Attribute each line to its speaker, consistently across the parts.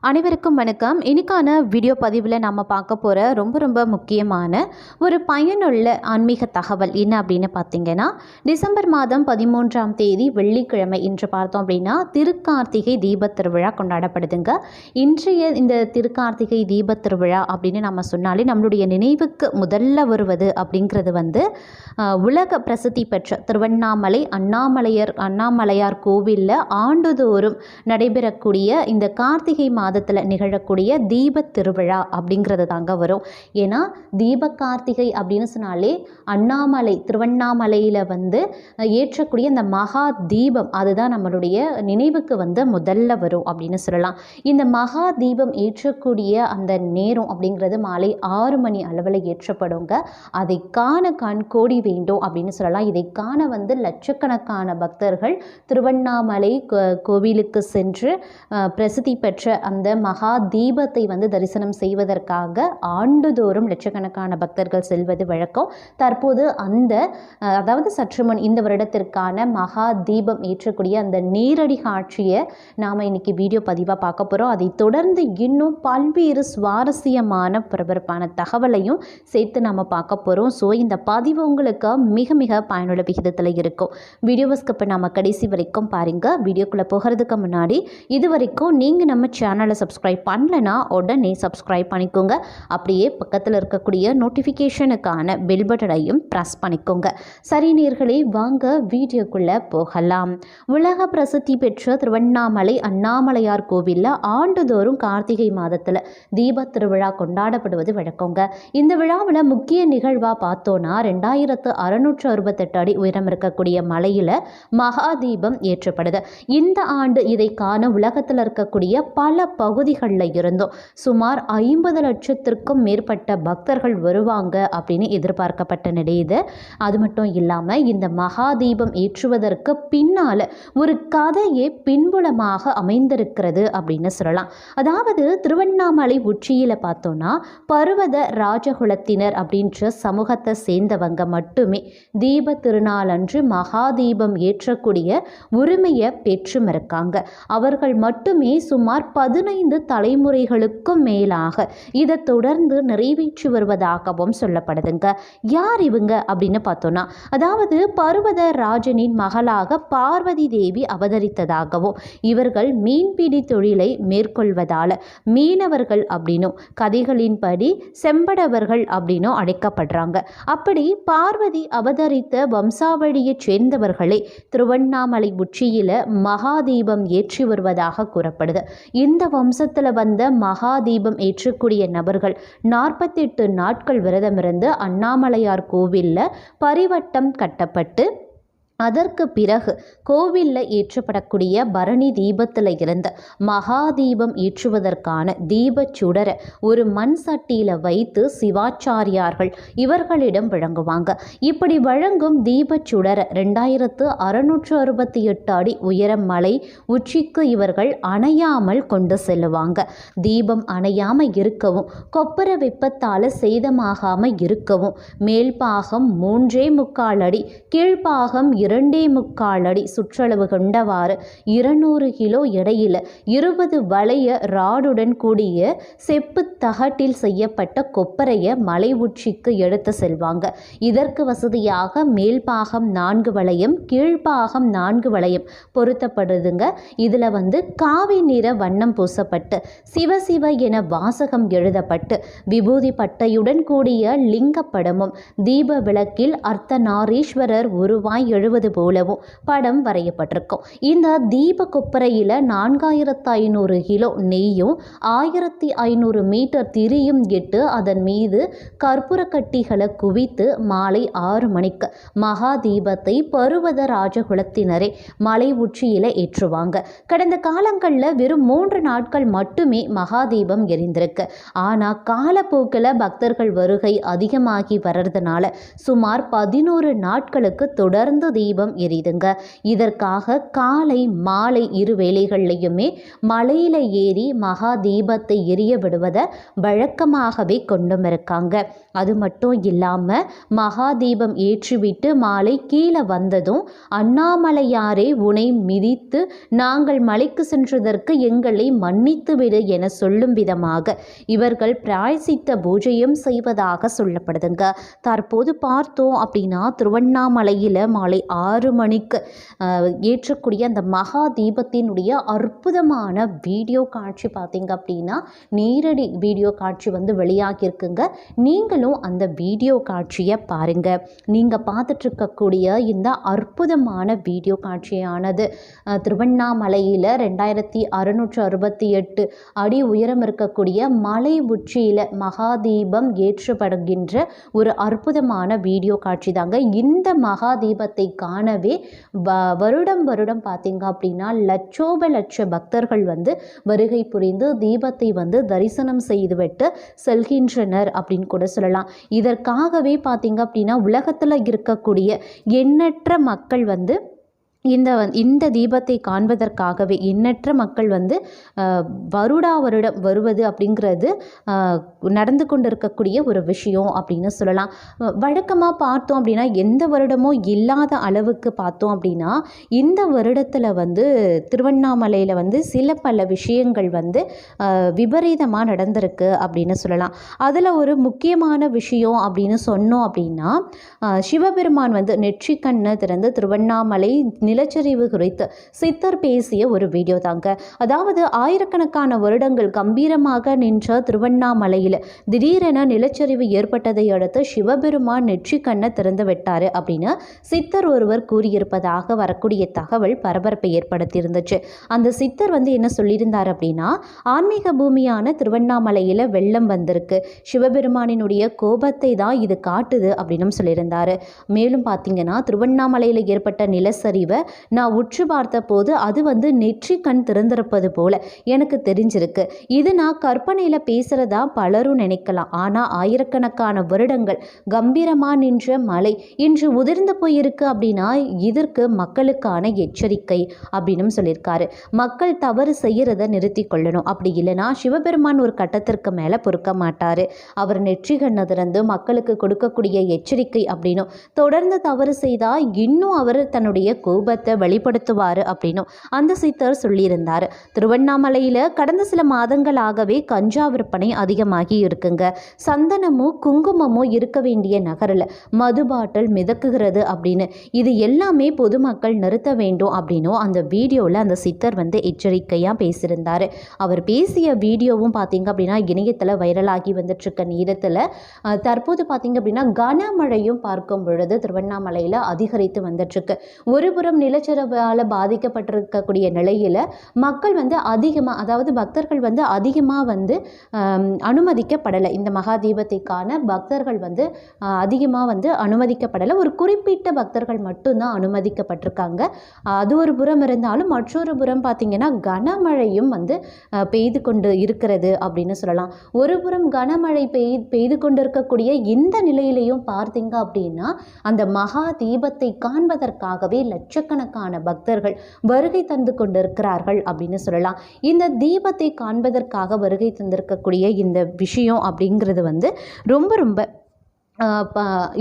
Speaker 1: அனைவருக்கும் வணக்கம். இன்னைக்கான வீடியோ பதிவில் நம்ம பார்க்க போகிற ரொம்ப முக்கியமான ஒரு பயனுள்ள ஆன்மீக தகவல் என்ன அப்படின்னு பார்த்தீங்கன்னா, டிசம்பர் மாதம் 13ஆம் தேதி வெள்ளிக்கிழமை இன்று பார்த்தோம் அப்படின்னா திருக்கார்த்திகை தீபத் திருவிழா கொண்டாடப்படுதுங்க. இன்றைய இந்த திருக்கார்த்திகை தீபத் திருவிழா அப்படின்னு நம்ம சொன்னாலே நம்மளுடைய நினைவுக்கு முதல்ல வருவது அப்படிங்கிறது உலக பிரசித்தி பெற்ற திருவண்ணாமலை அண்ணாமலையார் கோவிலில் ஆண்டுதோறும் நடைபெறக்கூடிய இந்த கார்த்திகை மாதத்தில் நிகழக்கூடிய தீபத் திருவிழா அப்படிங்கிறது தாங்க வரும். ஏன்னா தீப கார்த்திகை அப்படின்னு சொன்னாலே திருவண்ணாமலையில் ஏற்றக்கூடிய இந்த மகா தீபம் அதுதான் நம்மளுடைய நினைவுக்கு முதல்ல வரும் அப்படின்னு சொல்லலாம். இந்த மகா தீபம் ஏற்றக்கூடிய அந்த நேரம் அப்படிங்கிறது மாலை 6 மணி அளவில் ஏற்றப்படுங்க. அதை காண கோடி வேண்டும் அப்படின்னு சொல்லலாம். இதை காண லட்சக்கணக்கான பக்தர்கள் திருவண்ணாமலை கோவிலுக்கு சென்று பிரசித்தி பெற்ற அந்த மகா தீபத்தை தரிசனம் செய்வதற்காக ஆண்டுதோறும் லட்சக்கணக்கான பக்தர்கள் செல்வது வழக்கம். தற்போது அதாவது சற்று முன் இந்த வருடத்திற்கான மகா தீபம் ஏற்றக்கூடிய அந்த நேரடி காட்சியை நாம் இன்னைக்கு வீடியோ பதிவாக பார்க்க போகிறோம். அதை தொடர்ந்து இன்னும் பல்வேறு சுவாரஸ்யமான பரபரப்பான தகவலையும் சேர்த்து நாம் பார்க்க போகிறோம். ஸோ இந்த பதிவு உங்களுக்கு மிக பயனுள்ள விகிதத்தில் இருக்கும். வீடியோஸ்க்கு இப்போ நம்ம கடைசி வரைக்கும் பாருங்கள். வீடியோக்குள்ளே போகிறதுக்கு முன்னாடி இது வரைக்கும் நீங்கள் நம்ம சேனலை சப்ஸ்கிரைப் பண்ணலைன்னா உடனே சப்ஸ்கிரைப் பண்ணிக்கோங்க. அப்படியே பக்கத்தில் இருக்கக்கூடிய நோட்டிஃபிகேஷனுக்கான பெல் பட்டனையும் ப்ரெஸ் பண்ணிக்கோங்க. சரி நேயர்களே, வாங்க வீடியோக்குள்ளே போகலாம். உலக பிரசித்தி பெற்ற திருவண்ணாமலை அண்ணாமலையார் கோவிலில் ஆண்டுதோறும் கார்த்திகை மாதத்தில் தீப திருவிழா கொண்டாடப்படுவது வழக்கங்க. இந்த விழாவில் முக்கிய நிகழ்வாக பார்த்தோன்னா 2668 அடி உயரம் இருக்கக்கூடிய மலையில் மகா தீபம் ஏற்றப்படுது. இந்த ஆண்டு இதை காண உலகத்தில் இருக்கக்கூடிய பல பகுதிகளில் இருந்தும் சுமார் 50 லட்சத்திற்கும் மேற்பட்ட பக்தர்கள் வருவாங்க அப்படின்னு எதிர்பார்க்கப்பட்ட நிலையுது. அது மட்டும் இல்லாமல் இந்த மகா தீபம் ஏற்றுவதற்கு பின்னால் ஒரு கதையே பின்புலமாக அமைந்திருக்கிறது அப்படின்னு சொல்லலாம். அதாவது திருவண்ணாமலை உச்சியில் பார்த்தோன்னா பர்வத ராஜகுலத்தினர் அப்படின்ற சமூகத்தை சேர்ந்தவங்க மட்டுமே தீப திருநாளன்று மகா தீபம் ஏற்றக்கூடிய உரிமையை பெற்றும் இருக்காங்க. அவர்கள் மட்டுமே சுமார் 15 தலைமுறைகளுக்கும் மேலாக இதை தொடர்ந்து நிறைவேற்றி வருவதாகவும் சொல்லப்படுதுங்க. யார் இவங்க அப்படின்னு பார்த்தோன்னா, அதாவது பர்வத ராஜனின் மகளாக பார்வதி தேவி அவதரித்ததாகவும் இவர்கள் மீன்பிடி தொழிலை மேற்கொள்வதால் மீனவர்கள் அப்படின்னும் கதைகளின்படி செம்படவர்கள் அப்படின்னும் அழைக்கப்படுறாங்க. அப்படி பார்வதி அவதரித்த வம்சாவளியை சேர்ந்தவர்களே திருவண்ணாமலை உச்சியில் மகாதீபம் ஏற்றி வருவதாக கூறப்படுது. இந்த வம்சத்தில் வந்த மகாதீபம் ஏற்றக்கூடிய நபர்கள் 48 நாட்கள் விரதமிருந்து அண்ணாமலையார் கோவிலில் பரிவட்டம் கட்டப்பட்டு அதற்கு பிறகு கோவிலில் ஏற்றப்படக்கூடிய பரணி தீபத்தில் இருந்து மகா தீபம் ஏற்றுவதற்கான தீப சுடரை ஒரு மண் சட்டியில் வைத்து சிவாச்சாரியார்கள் இவர்களிடம் வழங்குவாங்க. இப்படி வழங்கும் தீப சுடரை 2668 அடி உயரம் மலை உச்சிக்கு இவர்கள் அணையாமல் கொண்டு செல்லுவாங்க. தீபம் அணையாமல் இருக்கவும் கொப்பர வெப்பத்தால் சேதமாகாமல் இருக்கவும் மேல்பாகம் 3.25 அடி கீழ்ப்பாகம் 2.25 அடி சுற்றளவு கொண்டவாறு 200 கிலோ எடையில் 20 வளைய ராடுடன் கூடிய செப்பு தகட்டில் செய்யப்பட்ட கொப்பரையை மலை உச்சிக்கு எடுத்து செல்வாங்க. இதற்கு வசதியாக மேல்பாகம் 4 வளையம் கீழ்ப்பாகம் 4 வளையம் பொருத்தப்படுதுங்க. இதில் காவி நிற வண்ணம் பூசப்பட்டு சிவசிவ என வாசகம் எழுதப்பட்டு விபூதி பட்டையுடன் கூடிய லிங்கப்படமும் தீப விளக்கில் அர்த்தநாரீஸ்வரர் உருவாய் போலவும் படம் வரையப்பட்டிருக்கும். இந்த தீப கொப்பரையில் 4500 கிலோ நெய்யும் 1500 மீட்டர் திரியும் இட்டு அதன் மீது கற்பூர கட்டிகளை குவித்து மாலை 6 மணிக்கு மகா தீபத்தை பருவத ராஜகுலத்தினரே மலை உச்சியில் ஏற்றுவாங்க. கடந்த காலங்களில் வெறும் 3 நாட்கள் மட்டுமே மகா தீபம் எரிந்திருக்கு. ஆனால் காலப்போக்கில் பக்தர்கள் வருகை அதிகமாகி வர்றதுனால சுமார் 11 நாட்களுக்கு தொடர்ந்து தீபம் எரியுதுங்க. இதற்காக காலை மாலை இரு வேளைகள்லையுமே மலையில் ஏறி மகா தீபத்தை எரிய விடுவதை வழக்கமாகவே கொண்டும் இருக்காங்க. அது மட்டும் இல்லாமல் மகா தீபம் ஏற்றிவிட்டு மாலை கீழே வந்ததும் அண்ணாமலையாரே உனை மிதித்து நாங்கள் மலைக்கு சென்றதற்கு எங்களை மன்னித்து விடு என சொல்லும் விதமாக இவர்கள் பிராயசித்த பூஜையும் செய்வதாக சொல்லப்படுதுங்க. தற்போது பார்த்தோம் அப்படின்னா திருவண்ணாமலையில் மாலை 6 மணிக்கு ஏற்றக்கூடிய அந்த மகா தீபத்தினுடைய அற்புதமான வீடியோ காட்சி பார்த்தீங்க அப்படின்னா நேரடி வீடியோ காட்சி வந்து வெளியாகியிருக்குங்க. நீங்களும் அந்த வீடியோ காட்சியை பாருங்க. நீங்கள் பார்த்துட்டு இருக்கக்கூடிய இந்த அற்புதமான வீடியோ காட்சியானது திருவண்ணாமலையில் 2668 அடி உயரம் இருக்கக்கூடிய மலை உச்சியில் மகாதீபம் ஏற்றப்படுகின்ற ஒரு அற்புதமான வீடியோ காட்சி தாங்க. இந்த மகாதீபத்தை காணவே வருடம் பார்த்தீங்க அப்படின்னா லட்சோப லட்ச பக்தர்கள் வந்து வருகை புரிந்து தீபத்தை வந்து தரிசனம் செய்துவிட்டு செல்கின்றனர் அப்படின்னு கூட சொல்லலாம். இதற்காகவே பார்த்தீங்க அப்படின்னா உலகத்தில் இருக்கக்கூடிய எண்ணற்ற மக்கள் வந்து இந்த தீபத்தை காண்பதற்காகவே எண்ணற்ற மக்கள் வந்து வருடம் வருவது அப்படிங்கிறது நடந்து கொண்டு இருக்கக்கூடிய ஒரு விஷயம் அப்படின்னு சொல்லலாம். வழக்கமாக பார்த்தோம் அப்படின்னா எந்த வருடமும் இல்லாத அளவுக்கு பார்த்தோம் அப்படின்னா இந்த வருடத்தில் வந்து திருவண்ணாமலையில் வந்து சில பல விஷயங்கள் வந்து விபரீதமாக நடந்திருக்கு அப்படின்னு சொல்லலாம். அதில் ஒரு முக்கியமான விஷயம் அப்படின்னு சொன்னோம் அப்படின்னா சிவபெருமான் வந்து நெற்றிக்கண்ணை திறந்து திருவண்ணாமலை நிலச்சரிவு குறித்து சித்தர் பேசிய ஒரு வீடியோ தாங்க. அதாவது ஆயிரக்கணக்கான வருடங்கள் கம்பீரமாக நின்ற திருவண்ணாமலையில் திடீரென நிலச்சரிவு ஏற்பட்டதை அடுத்து சிவபெருமான் நெற்றிக்கண்ணை திறந்து விட்டாரு அப்படின்னு சித்தர் ஒருவர் கூறியிருப்பதாக வரக்கூடிய தகவல் பரபரப்பை ஏற்படுத்தியிருந்துச்சு. அந்த சித்தர் வந்து என்ன சொல்லியிருந்தார் அப்படின்னா ஆன்மீக பூமியான திருவண்ணாமலையில் வெள்ளம் வந்திருக்கு, சிவபெருமானினுடைய கோபத்தை தான் இது காட்டுது அப்படின்னு சொல்லியிருந்தாரு. மேலும் பார்த்தீங்கன்னா திருவண்ணாமலையில் ஏற்பட்ட நிலச்சரிவை நான் உற்று பார்த்த போது அது வந்து நெற்றி கண் திறந்திருப்பது போல எனக்கு தெரிஞ்சிருக்கு. இது நான் கற்பனையில் பேசுகிறதா பலரும் நினைக்கலாம். ஆனால் ஆயிரக்கணக்கான வருடங்கள் கம்பீரமாக நின்ற மலை இன்று உதிர்ந்து போயிருக்கு அப்படின்னா இதற்கு மக்களுக்கான எச்சரிக்கை அப்படின்னு சொல்லியிருக்காரு. மக்கள் தவறு செய்கிறத நிறுத்தி கொள்ளணும். அப்படி இல்லைனா சிவபெருமான் ஒரு கட்டத்திற்கு மேலே பொறுக்க மாட்டார். அவர் நெற்றி கண்ணை திறந்து மக்களுக்கு கொடுக்கக்கூடிய எச்சரிக்கை அப்படின்னும் தொடர்ந்து தவறு செய்தால் இன்னும் அவர் தன்னுடைய கோபத்தை வெளிப்படுத்துவார் அப்படின்னும் அந்த சித்தர் சொல்லியிருந்தார். திருவண்ணாமலையில் கடந்த சில மாதங்களாகவே கஞ்சா விற்பனை அதிகமாகி இருக்குங்க. சந்தனமும் குங்குமமும் இருக்க வேண்டிய நகரில் மது பாட்டில் மிதக்குகிறது அப்படின்னு இது எல்லாமே பொதுமக்கள் நிறுத்த வேண்டும் அப்படின்னும் அந்த வீடியோவில் அந்த சித்தர் வந்து எச்சரிக்கையாக பேசியிருந்தார். அவர் பேசிய வீடியோவும் பார்த்தீங்க அப்படின்னா இணையத்தில் வைரலாகி வந்துட்டு இருக்க நேரத்தில் தற்போது பார்த்தீங்க அப்படின்னா கனமழையும் பார்க்கும் பொழுது திருவண்ணாமலையில் அதிகரித்து வந்துட்டுருக்கு. ஒருபுறம் நிலச்சரிவால் பாதிக்கப்பட்டிருக்கக்கூடிய நிலையில் மக்கள் வந்து அதிகமாக, அதாவது பக்தர்கள் வந்து அதிகமாக வந்து அனுமதிக்கப்படலை. இந்த மகாதீபத்தை காண பக்தர்கள் வந்து அதிகமாக வந்து அனுமதிக்கப்படலை. ஒரு குறிப்பிட்ட பக்தர்கள் மட்டும்தான் அனுமதிக்கப்பட்டிருக்காங்க. அது ஒரு புறம் இருந்தாலும் மற்றொரு புறம் பார்த்திங்கன்னா கனமழையும் வந்து பெய்து கொண்டு இருக்கிறது அப்படின்னு சொல்லலாம். ஒரு புறம் கனமழை பெய்து கொண்டு இருக்கக்கூடிய இந்த நிலையிலையும் பார்த்தீங்க அப்படின்னா அந்த மகா தீபத்தை காண்பதற்காகவே லட்சக்கணக்கான பக்தர்கள் வருகை தந்து கொண்டிருக்கிறார்கள் அப்படின்னு சொல்லலாம். இந்த தீபத்தை காண்பதற்காக வருகை தந்திருக்கக்கூடிய இந்த விஷயம் அப்படிங்கிறது வந்து ரொம்ப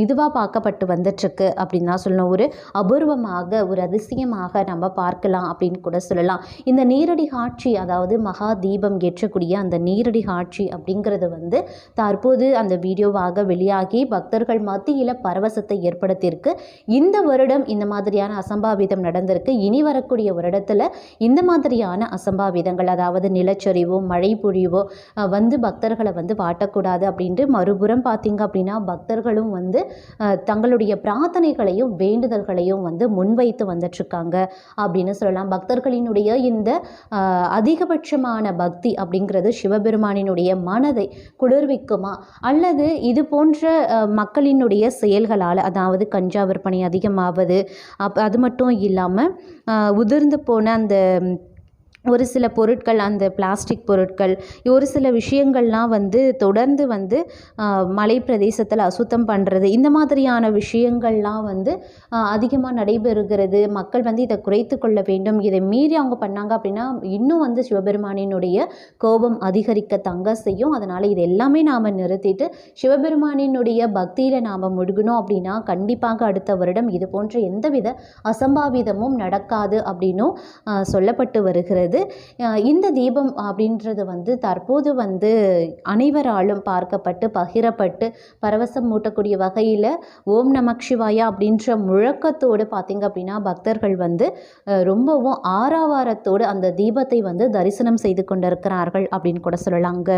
Speaker 1: இதுவாக பார்க்கப்பட்டு வந்துட்டுருக்கு அப்படின்னு தான் சொல்லணும். ஒரு அபூர்வமாக ஒரு அதிசயமாக நம்ம பார்க்கலாம் அப்படின்னு கூட சொல்லலாம். இந்த நேரடி காட்சி, அதாவது மகா தீபம் ஏற்றக்கூடிய அந்த நேரடி காட்சி அப்படிங்கிறது வந்து தற்போது அந்த வீடியோவாக வெளியாகி பக்தர்கள் மத்தியில் பரவசத்தை ஏற்படுத்தியிருக்கு. இந்த வருடம் இந்த மாதிரியான அசம்பாவிதம் நடந்திருக்கு. இனி வரக்கூடிய வருடத்தில் இந்த மாதிரியான அசம்பாவிதங்கள், அதாவது நிலச்சரிவோ மழை பொழிவோ வந்து பக்தர்களை வந்து வாட்டக்கூடாது அப்படின்ட்டு மறுபுறம் பார்த்தீங்க அப்படின்னா பக்தர்களும் வந்து தங்களுடைய பிரார்த்தனைகளையும் வேண்டுதல்களையும் வந்து முன்வைத்து வந்துட்டுருக்காங்க அப்படின்னு சொல்லலாம். பக்தர்களினுடைய இந்த அதிகபட்சமான பக்தி அப்படிங்கிறது சிவபெருமானினுடைய மனதை குளிர்விக்குமா, அல்லது இது போன்ற மக்களினுடைய செயல்களால், அதாவது கஞ்சா விற்பனை அதிகமாவது, அது மட்டும் இல்லாமல் உதிர்ந்து போன அந்த ஒரு சில பொருட்கள், அந்த பிளாஸ்டிக் பொருட்கள், ஒரு சில விஷயங்கள்லாம் வந்து தொடர்ந்து வந்து மலை பிரதேசத்தில் அசுத்தம் பண்ணுறது, இந்த மாதிரியான விஷயங்கள்லாம் வந்து அதிகமாக நடைபெறுகிறது. மக்கள் வந்து இதை குறைத்து கொள்ள வேண்டும். இதை மீறி அவங்க பண்ணாங்க அப்படின்னா இன்னும் வந்து சிவபெருமானினுடைய கோபம் அதிகரிக்க தங்க செய்யும். அதனால் இது எல்லாமே நாம் நிறுத்திட்டு சிவபெருமானினுடைய பக்தியில் நாம் முழுகணும் அப்படின்னா கண்டிப்பாக அடுத்த வருடம் இது போன்ற எந்தவித அசம்பாவிதமும் நடக்காது அப்படின்னும் சொல்லப்பட்டு வருகிறது. இந்த தீபம் அப்படின்றது வந்து தற்போது வந்து அனைவராலும் பார்க்கப்பட்டு பகிரப்பட்டு பரவசம் மூட்டக்கூடிய வகையில் ஓம் நமக் சிவாயா அப்படின்ற முழக்கத்தோடு பார்த்திங்க அப்படின்னா பக்தர்கள் வந்து ரொம்பவும் ஆரவாரத்தோடு அந்த தீபத்தை வந்து தரிசனம் செய்து கொண்டிருக்கிறார்கள் அப்படின்னு கூட சொல்லலாங்க.